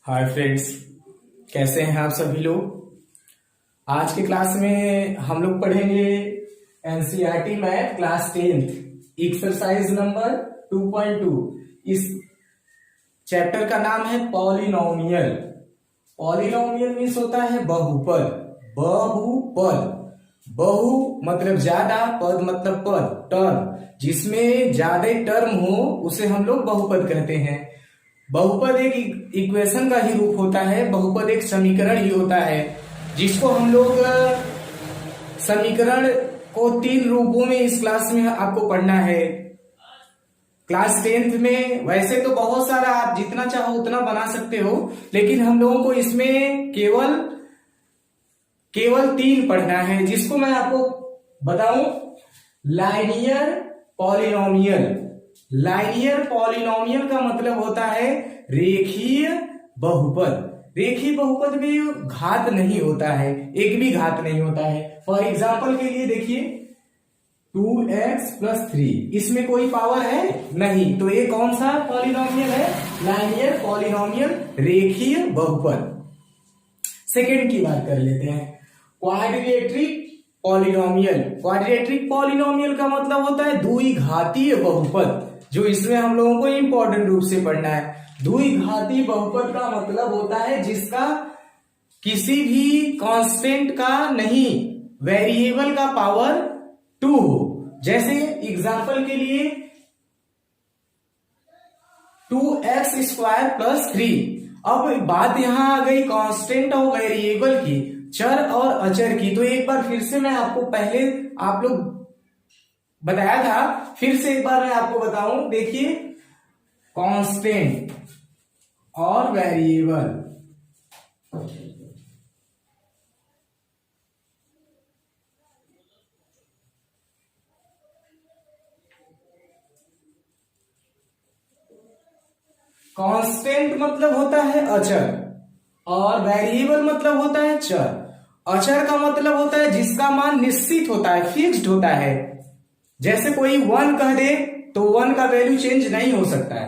Hi friends, कैसे हैं आप सभी लोग। आज के क्लास में हम लोग पढ़ेंगे NCERT math class 10th exercise number 2.2। इस चैप्टर का नाम है पॉलिनोमियल। पॉलिनोमियल मीन्स होता है बहुपद। बहुपद, बहु मतलब ज्यादा, पद मतलब पद, टर्म जिसमें ज्यादा टर्म हो उसे हम लोग बहुपद कहते हैं। बहुपद एक इक्वेशन का ही रूप होता है। बहुपद एक समीकरण ही होता है जिसको हम लोग समीकरण को 3 रूपों में इस क्लास में आपको पढ़ना है। क्लास 10th में वैसे तो बहुत सारा आप जितना चाहो उतना बना सकते हो, लेकिन हम लोगों को इसमें केवल 3 पढ़ना है, जिसको मैं आपको बताऊं। Linear polynomial. लाइनियर पॉलिनोमियल का मतलब होता है रेखीय बहुपद। रेखीय बहुपद में घात नहीं होता है, एक भी घात नहीं होता है। फॉर एग्जाम्पल के लिए देखिए 2x+3, इसमें कोई पावर है नहीं, तो ये कौन सा पॉलिनोमियल है? लाइनियर पॉलिनोमियल, रेखीय बहुपद। सेकेंड की बात कर लेते हैं, क्वाड्रेटिक पॉलिनोमियल। क्वाड्रेटिक पॉलिनोमियल का मतलब होता है द्विघातीय बहुपद, जो इसमें हम लोगों को इंपॉर्टेंट रूप से पढ़ना है। द्विघातीय बहुपद का मतलब होता है जिसका किसी भी कांस्टेंट का नहीं, वेरिएबल का पावर 2 हो। जैसे एग्जांपल के लिए 2x² + 3। अब बात यहां आ गई कांस्टेंट और वेरिएबल की, चर और अचर की। तो एक बार फिर से मैं आपको पहले आप लोग बताया था, फिर से एक बार मैं आपको बताऊं। देखिए कांस्टेंट और वेरिएबल, कांस्टेंट मतलब होता है अचर और वेरिएबल मतलब होता है चर। अचर का मतलब होता है जिसका मान निश्चित होता है, फिक्स्ड होता है। जैसे कोई 1 कह दे तो 1 का वैल्यू चेंज नहीं हो सकता है,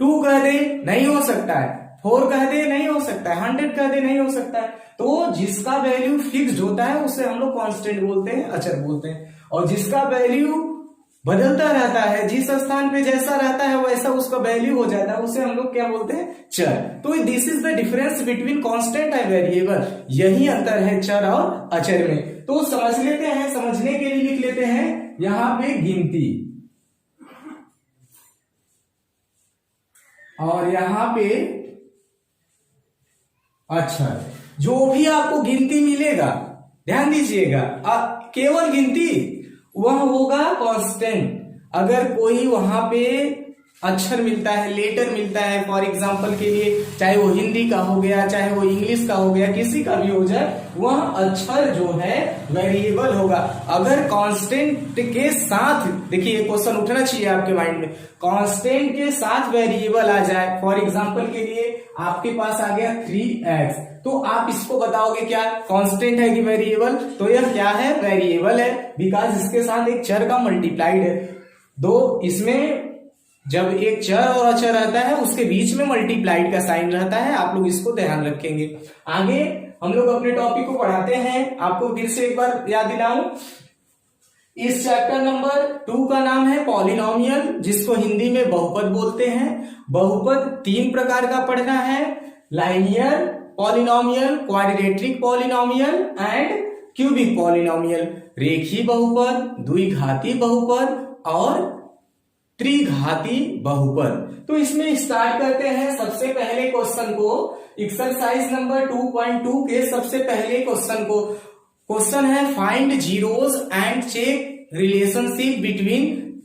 2 कह दे नहीं हो सकता है, 4 कह दे नहीं हो सकता है, 100 कह दे नहीं हो सकता है। तो जिसका वैल्यू फिक्स्ड होता है उसे हम लोग कांस्टेंट बोलते हैं, अचर बोलते हैं। और जिसका वैल्यू बदलता रहता है, जिस स्थान पे जैसा रहता है वैसा उसका वैल्यू हो जाता है, उसे हम लोग क्या बोलते हैं? चर। तो this is the difference between constant and variable. यही अंतर है चर और अचर में। तो समझ लेते हैं, समझने के लिए लिख लेते हैं यहां पे गिनती, और यहां पे अक्षर। जो भी आपको गिनती मिलेगा, ध्यान दीजिएगा, केवल गिनती वह होगा कांस्टेंट। अगर कोई वहां पे अक्षर मिलता है, लेटर मिलता है, फॉर एग्जांपल के लिए चाहे वो हिंदी का हो गया, चाहे वो इंग्लिश का हो गया, किसी का भी हो जाए, वह अक्षर जो है वेरिएबल होगा। अगर कांस्टेंट के साथ, देखिए क्वेश्चन उठना चाहिए आपके माइंड में, कांस्टेंट के साथ वेरिएबल आ जाए। फॉर एग्जांपल के लिए आपके पास आ गया 3x, तो आप इसको बताओगे क्या कांस्टेंट है कि वेरिएबल? तो यह क्या है? वेरिएबल है, बिकॉज इसके साथ एक चर का मल्टीप्लाइड है। दो, इसमें जब एक चर और अचर रहता है उसके बीच में मल्टीप्लाइड का साइन रहता है। आप लोग इसको ध्यान रखेंगे। आगे हम लोग अपने टॉपिक को पढ़ाते हैं। आपको फिर से एक बार याद दिलाऊं, इस चैप्टर नंबर 2 का नाम है पॉलिनोमियल, जिसको हिंदी में बहुपद बोलते हैं। बहुपद 3 प्रकार का पढ़ना है, linear polynomial, quadratic polynomial and cubic polynomial. रेखीय बहुपद, द्विघाती बहुपद और त्रिघाती बहुपद। तो इसमें स्टार्ट करते हैं सबसे पहले क्वेश्चन को, एक्सरसाइज नंबर 2.2 के सबसे पहले क्वेश्चन को। क्वेश्चन है find zeros and check relationship between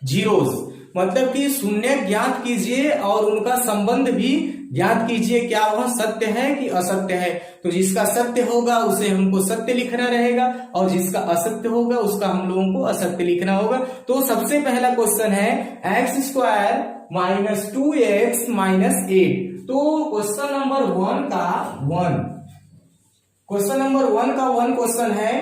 zeros, मतलब कि शून्य ज्ञात कीजिए और उनका संबंध भी ज्ञात कीजिए, क्या वह सत्य है कि असत्य है। तो जिसका सत्य होगा उसे हमको सत्य लिखना रहेगा, और जिसका असत्य होगा उसका हम लोगों को असत्य लिखना होगा। तो सबसे पहला क्वेश्चन है x² - 2x - 8। तो क्वेश्चन नंबर 1 का 1 क्वेश्चन है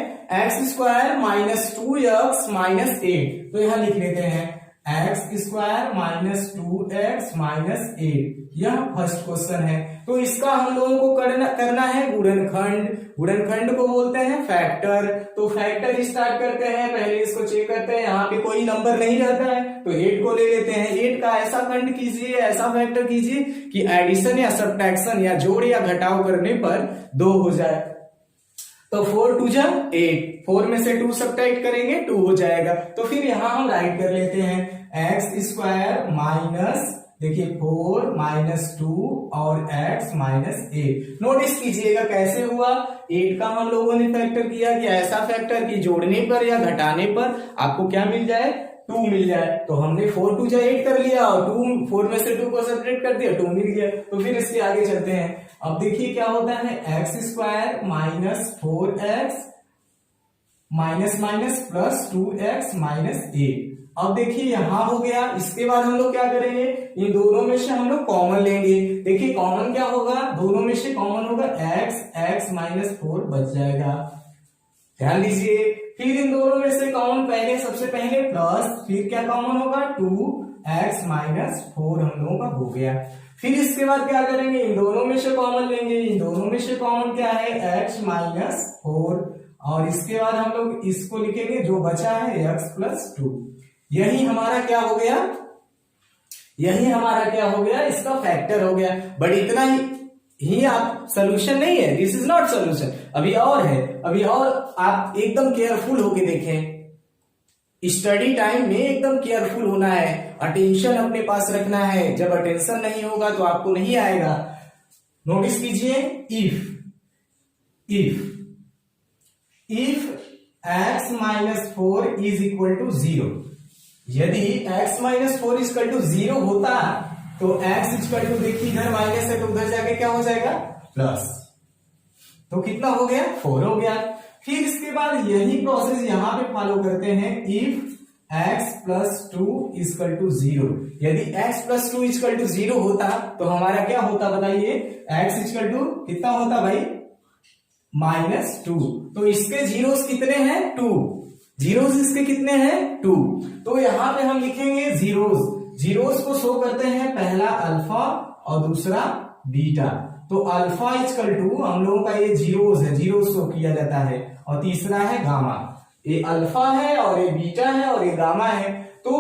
x² - 2x - 8। तो यहां लिख लेते हैं x square minus 2x minus 8। यह फर्स्ट क्वेश्चन है। तो इसका हम लोगों को करना है गुणनखंड। गुणनखंड को बोलते हैं फैक्टर। तो फैक्टर स्टार्ट करते हैं, पहले इसको चेक करते हैं। यहाँ पे कोई नंबर नहीं रहता है तो 8 को ले लेते हैं। 8 का ऐसा खंड कीजिए, ऐसा फैक्टर कीजिए कि एडिशन या सब्ट्रैक्शन या जोड़ या घटाव करने पर 2 हो जाए। तो 4 2 जा 8, 4 में से 2 सब्ट्रैक्ट करेंगे 2 हो जाएगा। तो फिर यहां हम राइट कर लेते हैं एक्स स्क्वायर माइनस, देखिए 4 माइनस 2 और x माइनस 8। नोटिस कीजिएगा कैसे हुआ। 8 का हम लोगों ने फैक्टर किया कि ऐसा फैक्टर कि जोड़ने पर या घटाने पर आपको क्या मिल जाए, 2 मिल जाए। तो हमने 4 2 जा 8 कर लिया और 4 में से 2 को सेपरेट कर दिया, 2 मिल गया। तो फिर इसके आगे चलते हैं। अब देखिए क्या होता है, x square minus 4x minus minus plus 2x minus 8। अब देखिए यहां हो गया। इसके बाद हम लोग क्या करेंगे, इन दोनों में से हम लोग कॉमन लेंगे। देखिए कॉमन क्या होगा, दोनों में से कॉमन होगा x माइनस 4 बच जाएगा। ध्यान दीजिए। फिर इन दोनों में से कॉमन पहले, सबसे पहले प्लस, फिर क्या कॉमन होगा 2x माइनस 4 हम लोगों का हो गया। फिर इसके बाद क्या करेंगे, इन दोनों में से कॉमन लेंगे। इन दोनों में से कॉमन क्या है, x माइनस 4, और इसके बाद हम लोग इसको लिखेंगे जो बचा है x प्लस 2। यही हमारा क्या हो गया, यही हमारा क्या हो गया, इसका फैक्टर हो गया। बट इतना ही आप सोल्यूशन नहीं है, दिस इज नॉट सोल्यूशन। अभी और है, अभी और आप एकदम केयरफुल होके देखें। स्टडी टाइम में एकदम केयरफुल होना है, अटेंशन अपने पास रखना है। जब अटेंशन नहीं होगा तो आपको नहीं आएगा। नोटिस कीजिए, if x minus 4 is equal to 0, यदि x minus 4 is equal to 0 होता तो x इज इक्वल टू, देखिए इधर माइनस है तो उधर जाके क्या हो जाएगा, प्लस। तो कितना हो गया, 4 हो गया। फिर इसके बाद यही प्रोसेस यहां पे फॉलो करते हैं। If x plus 2 equal to 0, यदि x प्लस 2 इक्वल टू 0 होता तो हमारा क्या होता बताइए, x इक्वल टू कितना होता भाई, माइनस 2। तो इसके जीरोस कितने हैं, 2। जीरोस इसके कितने हैं, 2। तो यहां पे हम लिखेंगे जीरोस को शो करते हैं, पहला अल्फा और दूसरा बीटा। तो अल्फा इक्वल टू, हम लोगों का ये जीरोस है, जीरोस शो किया जाता है, और तीसरा है गामा। ये अल्फा है और ये बीटा है और ये गामा है। तो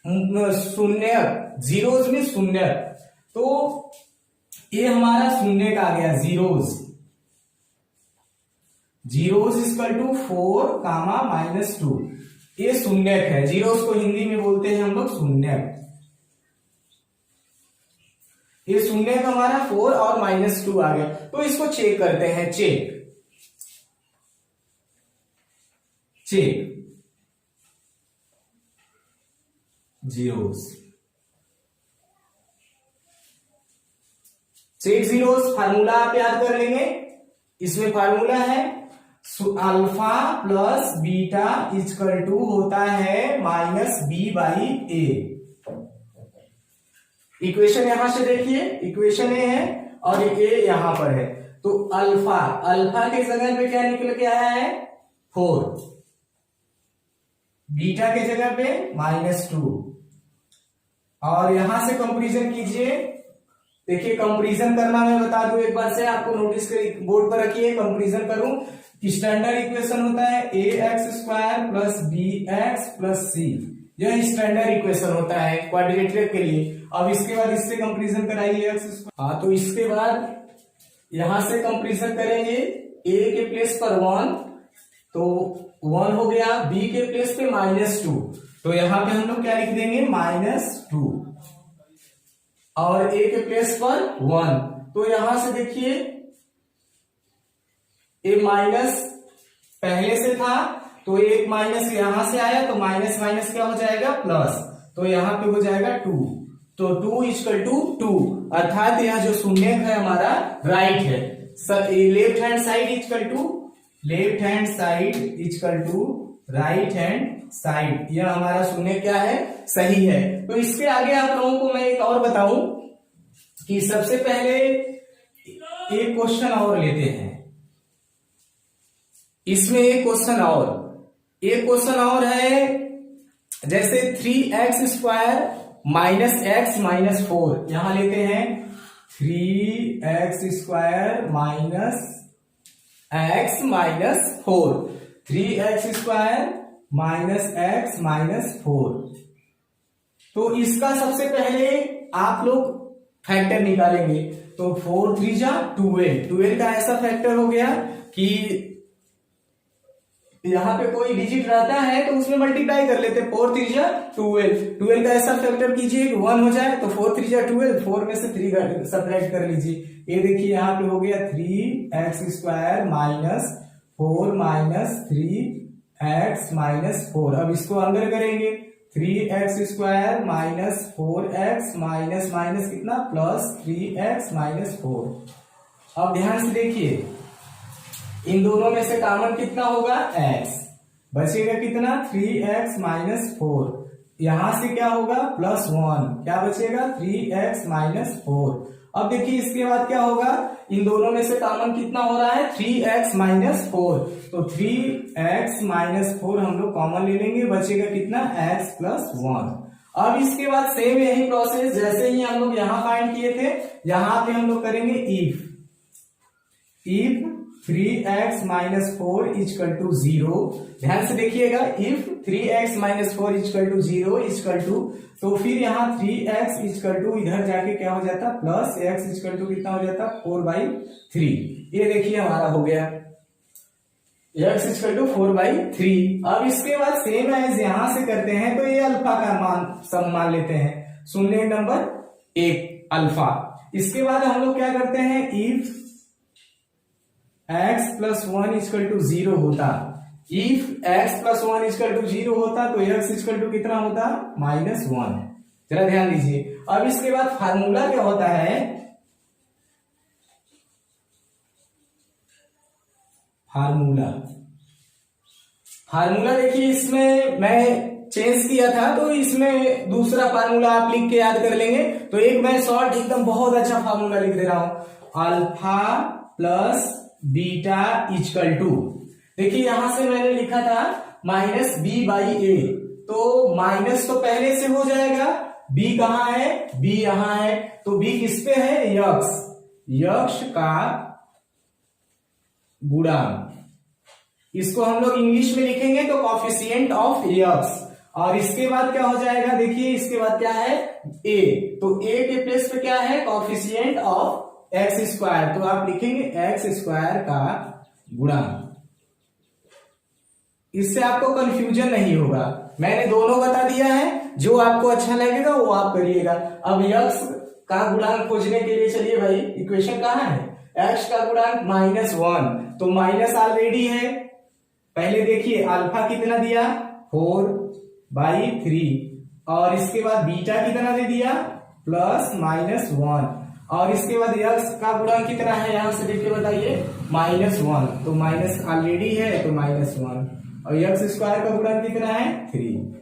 शून्य, जीरोस में शून्य, तो ये हमारा शून्य का आ गया, zeros equal to 4 comma minus 2। ये शून्यक है, जीरोस को हिंदी में बोलते हैं हम लोग शून्यक। ये शून्यक हमारा 4 और माइनस 2 आ गया। तो इसको चेक करते हैं, check zeros, check zeros. Formula आप याद कर लेंगे, इसमें फार्मूला है alpha plus beta equal to होता है minus B by A. Equation यहां से देखिए, इक्वेशन ए है और ए यहां पर है। तो अल्फा के जगह पे क्या निकल के आया है, 4, बीटा के जगह पे माइनस 2, और यहां से कंपैरिजन कीजिए। देखिए कंपैरिजन करना मैं बता दूं एक बार से आपको, नोटिस कर बोर्ड पर रखिए। कंपैरिजन करूं, स्टैंडर्ड इक्वेशन होता है ax² plus bx plus c। यह स्टैंडर्ड इक्वेशन होता है क्वाड्रेटिक के लिए। अब इसके बाद इससे कंपैरिजन कराइए x²। हाँ, तो इसके बाद यहां से कंपैरिजन करेंगे। a के प्लेस पर 1, तो 1 हो गया। b के प्लेस पे माइनस 2, तो यहां पे हम लोग क्या लिख देंगे, माइनस 2, और a के प्लेस पर 1। तो यहां से देखिए ए माइनस पहले से था, तो एक माइनस यहां से आया, तो माइनस माइनस क्या हो जाएगा, प्लस। तो यहां पे हो जाएगा 2, तो 2 इक्वल टू 2, अर्थात यह जो शून्य है हमारा राइट है। Left hand side equal to right hand side, यह हमारा शून्य क्या है, सही है। तो इसके आगे आप लोगों को मैं एक और बताऊं कि सबसे पहले एक क्वेश्चन और लेते हैं। इसमें एक क्वेश्चन और है, जैसे 3x² माइनस एक्स माइनस 4, यहां लेते हैं 3x² minus x minus 4, 3x² minus x minus 4। तो इसका सबसे पहले आप लोग फैक्टर निकालेंगे। तो 4 3 जा 12, 12 का ऐसा फैक्टर हो गया कि यहां पे कोई डिजिट रहता है तो उसमें मल्टीप्लाई कर लेते। 4 3 जा 12, 12 का ऐसा फैक्टर कीजिए कि 1 हो जाए। तो 4 3 जा 12, 4 में से 3 सब्ट्रैक्ट कर लीजिए। ये देखिए यहाँ पे हो गया 3x² minus 4 minus 3x minus 4। अब इसको अंदर करेंगे, 3x² minus 4x minus minus कितना प्लस 3x माइनस 4। अब ध्यान से देखिए, इन दोनों में से कॉमन कितना होगा x, बचेगा कितना 3x माइनस 4। यहां से क्या होगा +1, क्या बचेगा 3x माइनस 4। अब देखिए इसके बाद क्या होगा, इन दोनों में से कॉमन कितना हो रहा है 3x माइनस 4। तो 3x माइनस 4 हम लोग कॉमन ले लेंगे, बचेगा कितना x प्लस 1। अब इसके बाद सेम यही प्रोसेस जैसे ही हम लोग यहां फाइंड किए थे, यहां पे हम लोग करेंगे if 3x minus 4 equal to 0। ध्यान से देखिएगा, if 3x minus 4 equal to 0 equal to, तो फिर यहाँ 3x इक्वल टू इधर जाके क्या हो जाता प्लस x इक्वल टू कितना हो जाता 4/3। ये देखिए हमारा हो गया x इक्वल टू 4/3। अब इसके बाद सेम एज यहां से करते हैं, तो ये अल्फा का सम मान लेते हैं, शून्य नंबर 1 अल्फा। इसके बाद हम लोग क्या करते हैं, if x plus 1 equal to 0 होता, if x plus 1 equal to 0 होता तो x इक्वल टू कितना होता -1। जरा ध्यान दीजिए। अब इसके बाद फार्मूला क्या होता है, फार्मूला देखिए, इसमें मैं चेंज किया था तो इसमें दूसरा फार्मूला आप लिख के याद कर लेंगे। तो एक मैं शॉर्ट एकदम बहुत अच्छा फार्मूला लिख दे रहा हूं, alpha plus beta equal to, देखिए यहां से मैंने लिखा था -b/a, तो माइनस तो पहले से हो जाएगा, b कहां है, b यहां है, तो b किस पे है, यक्ष का गुणांक। इसको हम लोग इंग्लिश में लिखेंगे तो कॉफिशिएंट ऑफ यक्स। और इसके बाद क्या हो जाएगा, देखिए इसके बाद क्या है a, तो a के प्लेस पे क्या है कॉफिशिएंट ऑफ x², तो आप लिखेंगे x² का गुणांक। इससे आपको कंफ्यूजन नहीं होगा, मैंने दोनों बता दिया है, जो आपको अच्छा लगेगा वो आप करिएगा। अब x का गुणांक खोजने के लिए चलिए भाई, इक्वेशन कहां है, x का गुणांक -1, तो माइनस ऑलरेडी है। पहले देखिए अल्फा कितना दिया 4/3, और इसके बाद बीटा कितना दे दिया +-1, और इसके बाद x का गुणांक कितना है, यहां से देख के बताइए -1, तो माइनस ऑलरेडी है तो -1, और x² का गुणांक कितना है 3।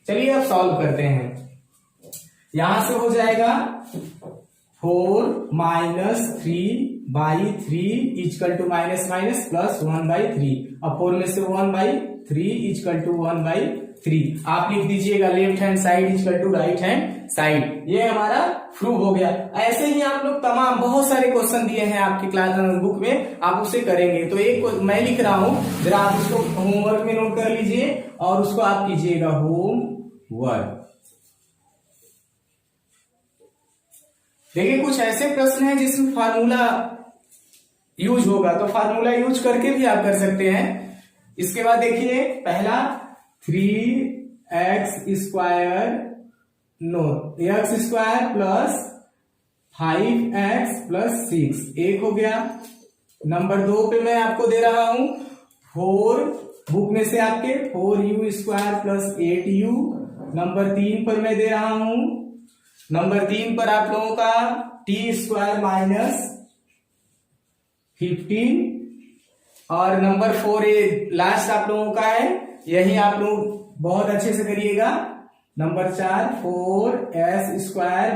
चलिए अब सॉल्व करते हैं। यहां से हो जाएगा 4 - 3/3 equal to minus minus plus 1/3। अब 4 में से 1/3 इक्वल टू 1/3। आप लिख दीजिएगा left hand side equal to right hand side. ये हमारा प्रूव हो गया। ऐसे ही आप लोग तमाम बहुत सारे क्वेश्चन दिए हैं आपकी क्लास बुक में, आप उसे करेंगे। तो एक मैं लिख रहा हूं, जरा आप उसको होमवर्क में नोट कर लीजिए और उसको आप कीजिएगा होमवर्क। देखिए कुछ ऐसे प्रश्न हैं जिसमें फार्मूला यूज होगा, तो फार्मूला यूज करके भी आप कर सकते हैं। इसके बाद देखिए पहला 3x² प्लस 5x प्लस 6 एक हो गया। नंबर 2 पे मैं आपको दे रहा हूं 4, बुक में से आपके 4u² प्लस 8u। नंबर 3 पर मैं दे रहा हूं, नंबर 3 पर आप लोगों का t² माइनस 15, और नंबर 4 लास्ट आप लोगों का है, यही आप लोग बहुत अच्छे से करिएगा। Number 4 4s²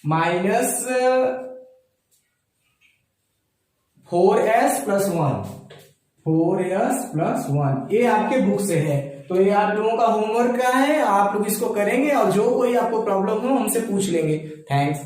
minus 4s plus 1। 4s+1 ये आपके बुक से है, तो ये आप लोगों का होमवर्क का है, आप लोग इसको करेंगे और जो कोई आपको प्रॉब्लम हो हमसे पूछ लेंगे। थैंक्स।